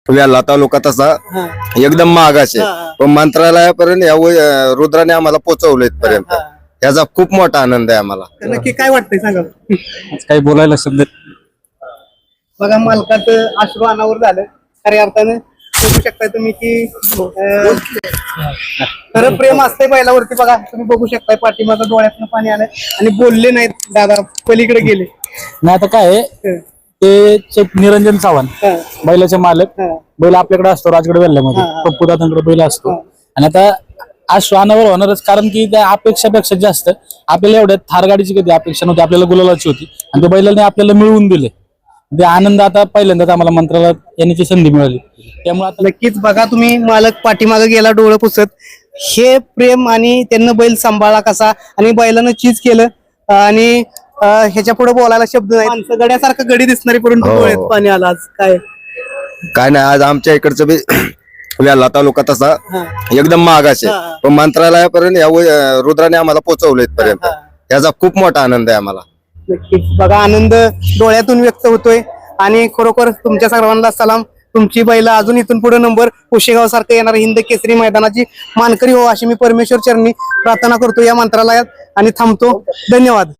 वेल्हा तालुका तसा एकदम मागास आहे, पण मंत्रालयापर्यंत या रुद्राने आम्हाला पोहोचवलं इथपर्यंत. याचा खूप मोठा आनंद आहे आम्हाला. नक्की काय वाटतंय सांगा. काही बोलायला शब्द बघा मालकाचं अश्रू अनावर झालं खऱ्या अर्थानं. बघू शकता तुम्ही की खरं प्रेम असतंय बैलावरती. बघा तुम्ही बघू शकताय पाठीमागं डोळ्यातनं पाणी आलंय आणि बोलले नाहीत दादा, पलीकडे गेले. नाही आता काय आहे, ते निरंजन चव्हाण बैलाचे मालक. बैल आपल्याकडे असतो राजगड वेल्ल्यामध्ये, पप्पू दादांकडे बैल असतो. आणि आता आज श्वानावर होणारच, कारण की त्या अपेक्षापेक्षा जास्त आपल्याला एवढ्या थार गाडीची कधी अपेक्षा नव्हती, आपल्याला गुलालाची होती आणि त्या बैलाने आपल्याला मिळवून दिले. ते आनंद आता पहिल्यांदाच आम्हाला मंत्रालयात येण्याची संधी मिळाली. त्यामुळे आता नक्कीच बघा तुम्ही मालक पाठीमागे गेला डोळं पुसत. हे प्रेम आणि त्यांना बैल सांभाळला कसा आणि बैलानं चीज केलं आणि ह्याच्या पुढे बोलायला शब्द नाही. माणसं गड्यासारखं गडी दिसणारी, परंतु डोळ्यात पाणी आलं. आज काय नाही, आज आमच्या इकडचं बी वेल्हा तालुका तसा एकदम मागास आहे, पण मंत्रालयापर्यंत या रुद्राने आम्हाला पोहोचवलं इथपर्यंत. याचा खूप मोठा आनंद आहे आम्हाला. नक्कीच बघा आनंद डोळ्यातून व्यक्त होतोय. आणि खरोखर तुमच्या सर्वांना सलाम. तुमची बैल अजून इथून पुढे नंबर कुशेगाव सारखं येणार हिंद केसरी मैदानाची मानकरी हो अशी मी परमेश्वर चरणी प्रार्थना करतो या मंत्रालयात आणि थांबतो. धन्यवाद.